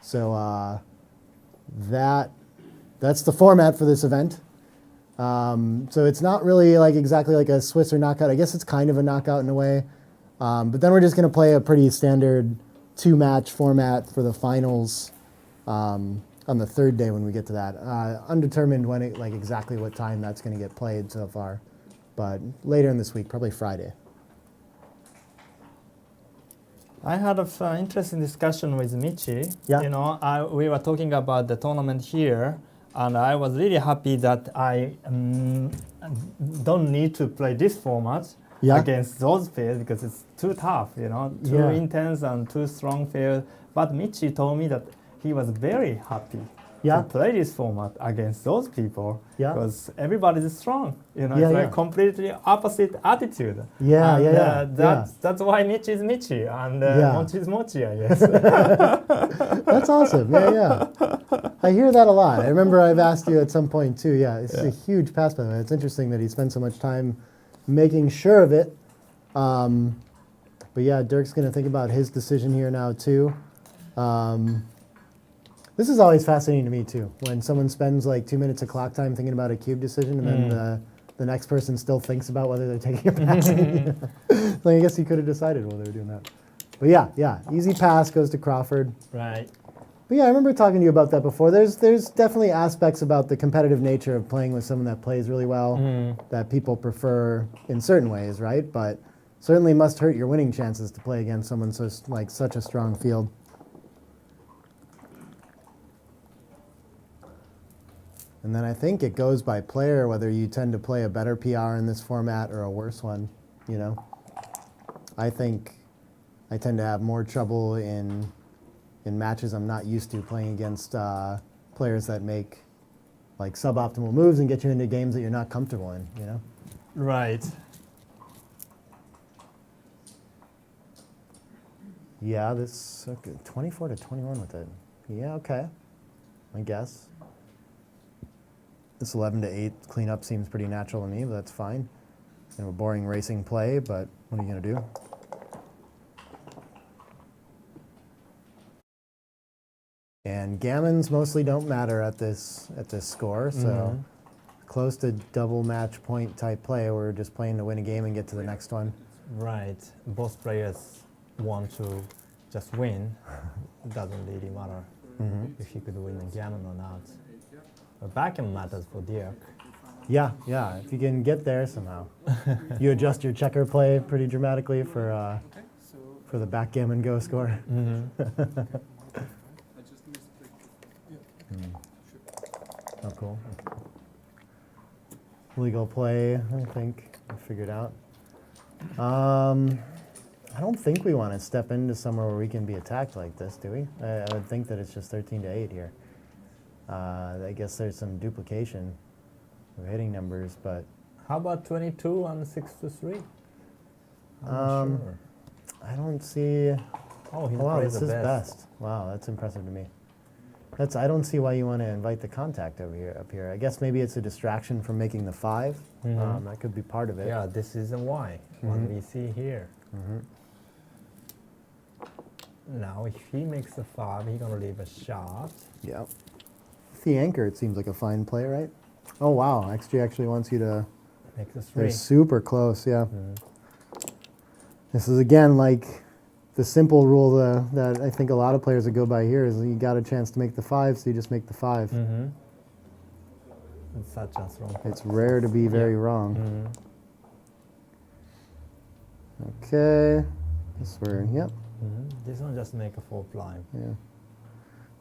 So that's the format for this event. So it's not really like exactly like a Swiss or knockout. I guess it's kind of a knockout in a way. But then we're just going to play a pretty standard 2-match format for the finals on the 3rd day when we get to that. Undetermined when exactly what time that's going to get played so far. But later in this week, probably Friday. I had an interesting discussion with Michi. Yeah. You know, we were talking about the tournament here, and I was really happy that I don't need to play this format against those pairs because it's too tough, you know, too intense and too strong pairs. But Michi told me that he was very happy to play this format against those people because everybody's strong. You know, it's like completely opposite attitude. That's why Michi is Michi and Mochi is Mochi, I guess. That's awesome. Yeah. I hear that a lot. I remember I've asked you at some point too. Yeah, it's a huge pass by the way. It's interesting that he spent so much time making sure of it. But yeah, Dirk's going to think about his decision here now too. This is always fascinating to me too, when someone spends like 2 minutes of clock time thinking about a cube decision and then the next person still thinks about whether they're taking a pass. Like, I guess he could have decided while they were doing that. But yeah, easy pass goes to Crawford. Right. But yeah, I remember talking to you about that before. There's definitely aspects about the competitive nature of playing with someone that plays really well that people prefer in certain ways, right? But certainly must hurt your winning chances to play against someone such a strong field. And then I think it goes by player whether you tend to play a better PR in this format or a worse one, you know? I think I tend to have more trouble in matches I'm not used to playing against players that make like suboptimal moves and get you into games that you're not comfortable in, you know? Right. Yeah, this 24 to 21 with it. Yeah, okay, I guess. This 11 to 8 cleanup seems pretty natural to me, but that's fine. Kind of a boring racing play, but what are you going to do? And gammons mostly don't matter at this score, so close to double match point type play. We're just playing to win a game and get to the next one. Right. Both players want to just win. It doesn't really matter if you could win a gammon or not. But backgammon matters for Dirk. Yeah. If you can get there somehow. You adjust your checker play pretty dramatically for the backgammon go score. Oh, cool. Legal play, I think, I figured out. I don't think we want to step into somewhere where we can be attacked like this, do we? I would think that it's just 13-8 here. I guess there's some duplication of hitting numbers, but How about 22 and 6-3? I'm not sure. I don't see. Oh, he Oh, wow, plays this the is best. best. Wow, that's impressive to me. I don't see why you want to invite the contact up here. I guess maybe it's a distraction from making the 5. That could be part of it. Yeah, this is a Y. What we see here. Now, if he makes a 5, he's gonna leave a shot. Yeah. The anchor, it seems like a fine play, right? Oh wow, XG actually wants you to. Makes a 3. They're super close, yeah. This is again like the simple rule that I think a lot of players that go by here is you got a chance to make the 5, so you just make the 5. It's such a wrong. It's rare to be very wrong. Okay, this we're yep. This one just make a 4 blind. Yeah.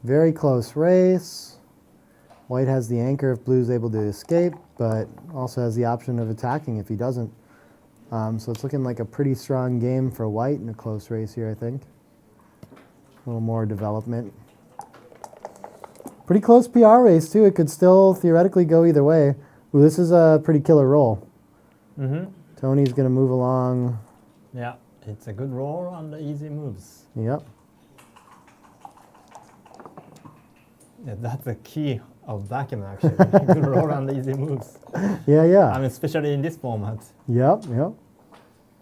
Very close race. White has the anchor if blue's able to escape, but also has the option of attacking if he doesn't. So it's looking like a pretty strong game for white in a close race here, I think. A little more development. Pretty close PR race, too. It could still theoretically go either way. Ooh, this is a pretty killer roll. Tony's going to move along. Yeah, it's a good roll on the easy moves. Yep. Yeah, that's the key of backgammon, actually. Good roll on the easy moves. Yeah, yeah. I mean, especially in this format. Yep, yep.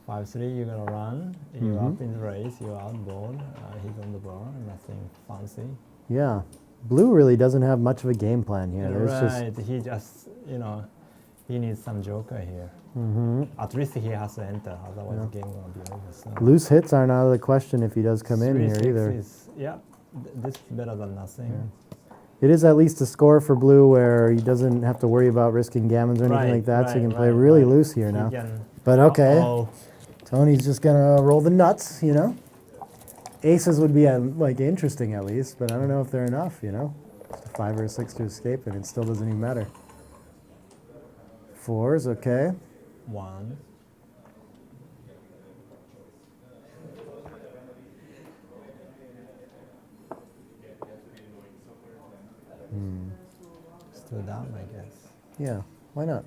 5-3, you're gonna run. You're up in the race. You're outboard. He's on the bar. Nothing fancy. Yeah. Blue really doesn't have much of a game plan here. There's Right. He just, he needs some joker here. At least he has to enter. Otherwise, the game gonna be over. So. Loose hits aren't out of the question if he does come in here 3-6 either. This is better than nothing. It is at least a score for blue where he doesn't have to worry about risking gammons or anything like that, so he can play really loose here now. But okay, Tony's just gonna roll the nuts, Aces would be like interesting at least, but I don't know if they're enough, Just a 5 or a 6 to escape, and it still doesn't even matter. 4s, okay. 1. Still down, I guess. Yeah, why not?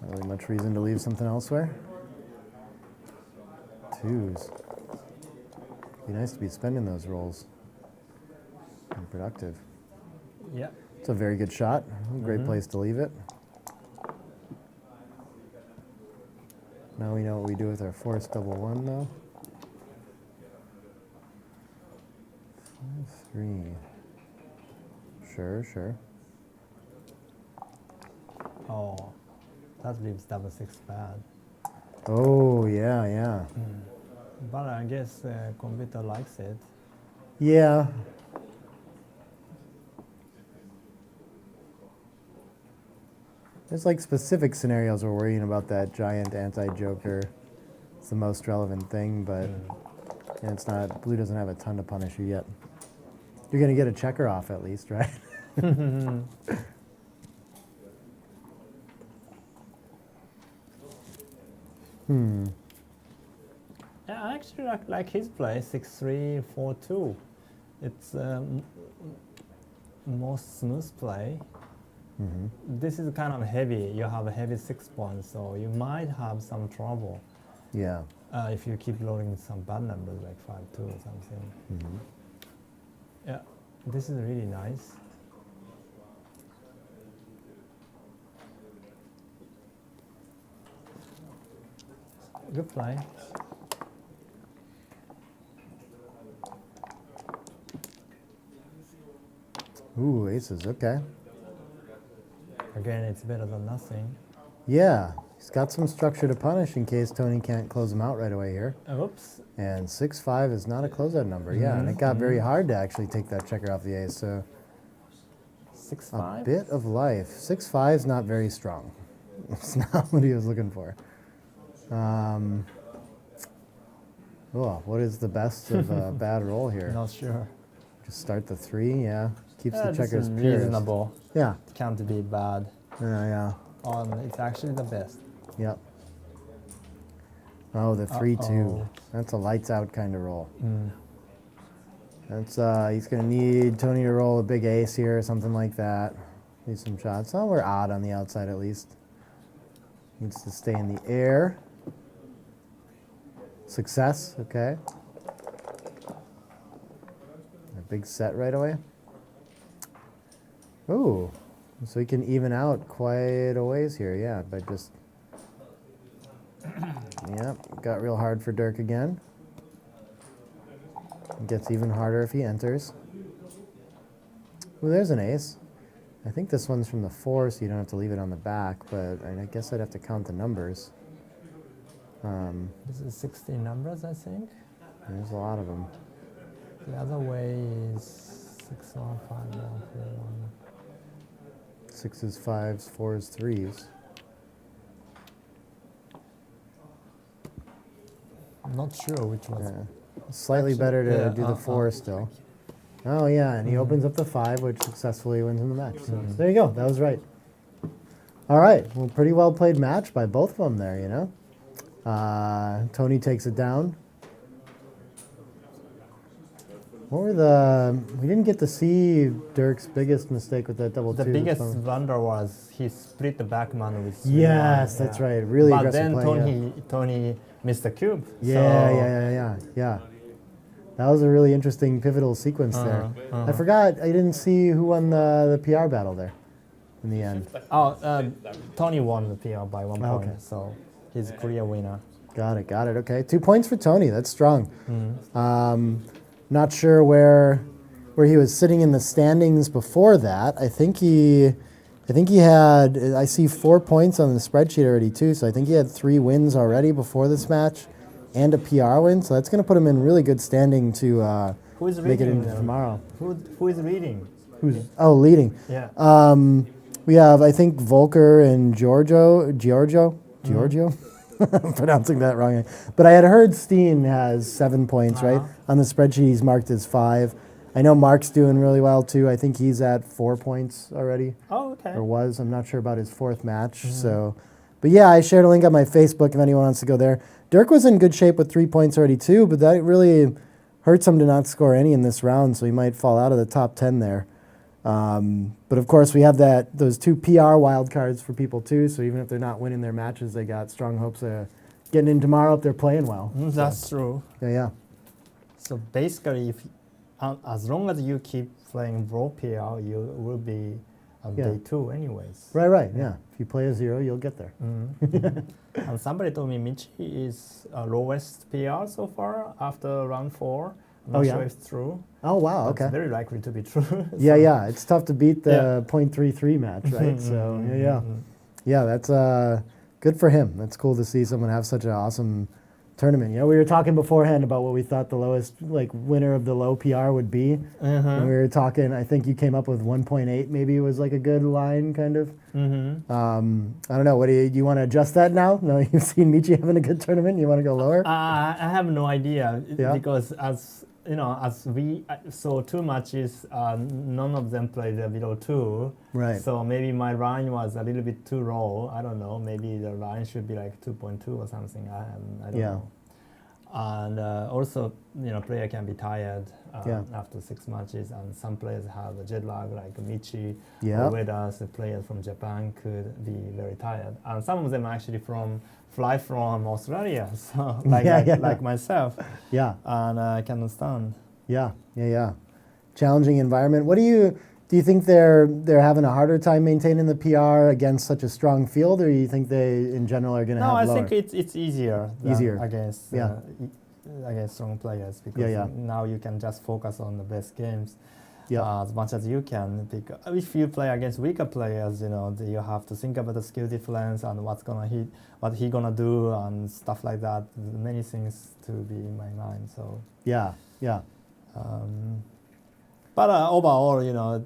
Not really much reason to leave something elsewhere. 2s. Be nice to be spending those rolls. And productive. Yeah. It's a very good shot. Great place to leave it. Now we know what we do with our forced double 1 though. 5-3. Sure. Oh, that leaves double 6 bad. Oh, yeah. But I guess computer likes it. Yeah. There's like specific scenarios we're worrying about that giant anti-joker. It's the most relevant thing, but and it's not. Blue doesn't have a ton to punish you yet. You're gonna get a checker off at least, right? Yeah, I actually like his play 6-3, 4-2. It's most smooth play. This is kind of heavy. You have a heavy 6 points, so you might have some trouble. Yeah. If you keep rolling some bad numbers like 5-2 or something. Yeah, this is really nice. Good play. Ooh, aces. Okay. Again, it's better than nothing. Yeah. He's got some structure to punish in case Tony can't close him out right away here. Oops. And 6-5 is not a closeout number. Yeah, and it got very hard to actually take that checker off the ace. So 6-5. a bit of life. 6-5 is not very strong. It's not what he was looking for. What is the best of a bad roll here? Not sure. Just start the 3, yeah. keeps the This checkers is pure. reasonable. Yeah, It can't be bad. yeah. It's actually the best. Yep. Oh, the 3-2. Uh-oh. That's a lights out kind of roll. Mm. That's he's gonna need Toni to roll a big ace here or something like that. Need some shots. Oh, we're odd on the outside at least. Needs to stay in the air. Success. Okay. A big set right away. Ooh. So he can even out quite a ways here, yeah, by just. Yep, got real hard for Dirk again. It gets even harder if he enters. Ooh, there's an ace. I think this one's from the 4, so you don't have to leave it on the back, but I guess I'd have to count the numbers. This is 16 numbers, I think. There's a lot of them. The other way is 6 1 5 1 4 1. 6s, 5s, 4s, 3s. I'm not sure which one. Yeah. Slightly Actually, better to yeah, do the 4 still. Oh yeah, and he opens up the 5, which successfully wins in the match. So there you go, that was right. All right, well, pretty well played match by both of them there, you know. Toni takes it down. What were the? We didn't get to see Dirk's biggest mistake with that double The two. biggest blunder was he split the backgammon with 3-1. Yes, that's right. Really But aggressive then play. Yeah. Toni missed the cube. Yeah. That was a really interesting pivotal sequence there. I forgot. I didn't see who won the PR battle there in the end. Toni won the PR by 1 point, okay. so he's a clear winner. Got it. Okay, 2 points for Toni. That's strong. Not sure where he was sitting in the standings before that. I think he had. I see 4 points on the spreadsheet already too. So I think he had 3 wins already before this match, and a PR win. So that's going to put him in really good standing to Who is make it leading into tomorrow. Who is leading? Leading? Yeah. We have, I think, Volker and Giorgio. I'm pronouncing that wrong. But I had heard Steen has 7 points, right? On the spreadsheet, he's marked as 5. I know Mark's doing really well, too. I think he's at 4 points already. Oh, okay. Or was. I'm not sure about his 4th match. So, but yeah, I shared a link on my Facebook if anyone wants to go there. Dirk was in good shape with 3 points already, too, but that really hurts him to not score any in this round, so he might fall out of the top 10 there. But of course, we have those 2 PR wildcards for people too. So even if they're not winning their matches, they got strong hopes of getting in tomorrow if they're playing well. That's true. Yeah. So basically, as long as you keep playing raw PR, you will be on day 2 anyways. Right. Yeah. If you play a 0, you'll get there. And somebody told me Michi is lowest PR so far after round 4. I'm not sure if it's true. Oh, wow, okay. It's very likely to be true. Yeah. It's tough to beat the .33 match, right? So, yeah, that's good for him. That's cool to see someone have such an awesome tournament. You know, we were talking beforehand about what we thought the lowest, winner of the low PR would be. And we were talking, I think you came up with 1.8 maybe was like a good line, kind of. I don't know, what do you want to adjust that now? No, you've seen Michi having a good tournament, you want to go lower? I have no idea, because as we saw 2 matches, none of them played below 2. Right. So maybe my line was a little bit too low. I don't know. Maybe the line should be like 2.2 or something. I don't know. And also, player can be tired after 6 matches, and some players have a jet lag, like Michi or Ueda's. The players from Japan could be very tired, and some of them actually fly from Australia, so like myself. Yeah. And I can understand. Yeah. Challenging environment. What do you think they're having a harder time maintaining the PR against such a strong field, or do you think they in general are going to have lower? No, I think it's easier against strong players, because now you can just focus on the best games as much as you can. Because if you play against weaker players, you have to think about the skill difference and what he gonna do and stuff like that. Many things to be in my mind. So yeah. But overall,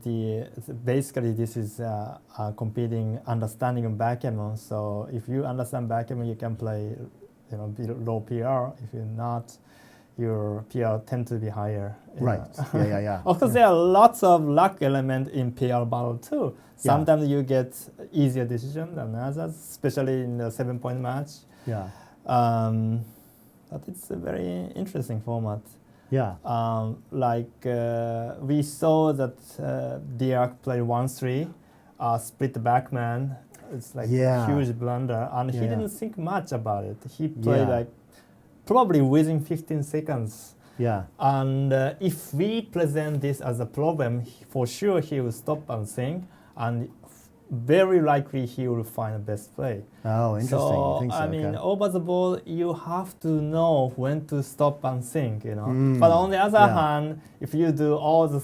basically this is competing understanding of backgammon. So if you understand backgammon, you can play, low PR. If you're not, your PR tend to be higher. Right. Yeah. Of course, there are lots of luck element in PR battle too. Sometimes you get easier decision than others, especially in the 7-point match. Yeah. But it's a very interesting format. Yeah. We saw that Dirk played 1-3, split the backman. It's like a huge blunder, and he didn't think much about it. He played like probably within 15 seconds. Yeah. And if we present this as a problem, for sure he will stop and think, and very likely he will find the best play. Oh, interesting. So, you think so? I mean, over the ball, you have to know when to stop and think, you know. Mm. But on the other hand, if you do all the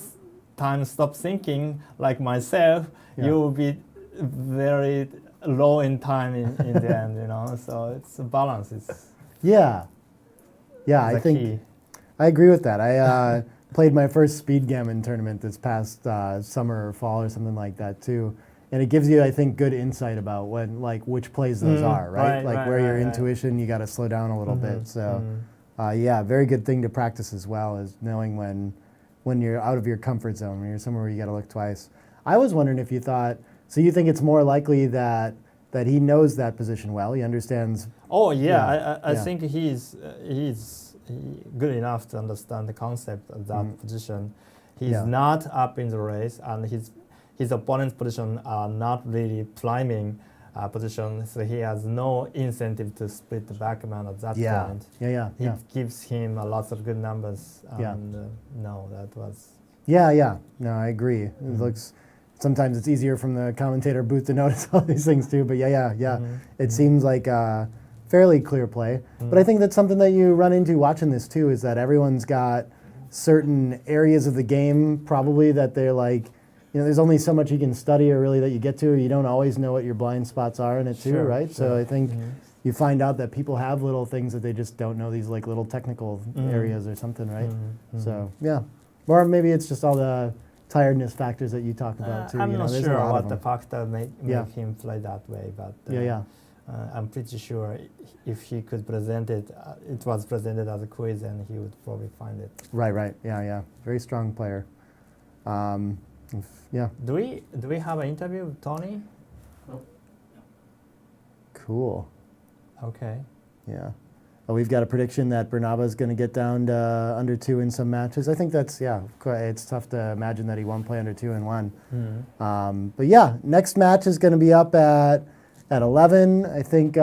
time stop thinking, like myself, you will be very low in time in the end, you know. So it's a balance. Yeah, I think key. I agree with that. I played my first speed gammon tournament this past summer or fall or something like that too. And it gives you, I think, good insight about when, like, which plays those are, right? Where your intuition, you got to slow down a little bit. So, very good thing to practice as well is knowing when you're out of your comfort zone, when you're somewhere where you got to look twice. I was wondering if you thought, so you think it's more likely that he knows that position well, he understands. Oh yeah, I think he's good enough to understand the concept of that position. He's not up in the race, and his opponent's position are not really climbing position, so he has no incentive to split the backgammon at that point. It gives him a lot of good numbers. And no, that was. No, I agree. It looks. Sometimes it's easier from the commentator booth to notice all these things too. But it seems like a fairly clear play. But I think that's something that you run into watching this too. Is that everyone's got certain areas of the game probably that they're like. You know, there's only so much you can study or really that you get to. You don't always know what your blind spots are in it too, right? So I think you find out that people have little things that they just don't know, these like little technical areas or something, right? So or maybe it's just all the tiredness factors that you talk about too. I'm you know, not there's sure a lot what of the them. factor make him play that way, but I'm pretty sure if he could present it, it was presented as a quiz, and he would probably find it. Right. Yeah. Very strong player. Do we have an interview with Toni? No. Cool. Okay. Yeah. Well, we've got a prediction that Bernaba is going to get down to under 2 in some matches. I think that's, it's tough to imagine that he won't play under 2 in 1. But next match is going to be up at 11. I think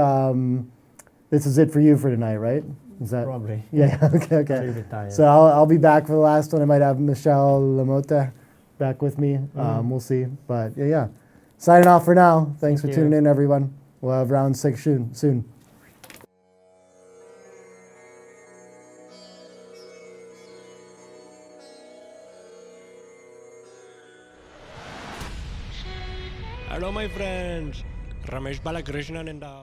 this is it for you for tonight, right? Is that probably? Yeah. Okay. A little bit tired. So I'll be back for the last one. I might have Michelle Lamotte back with me. We'll see. But signing off for now. Thanks for tuning in, everyone. We'll have round 6 soon. Hello, my friends. Ramesh Balakrishnan in the house.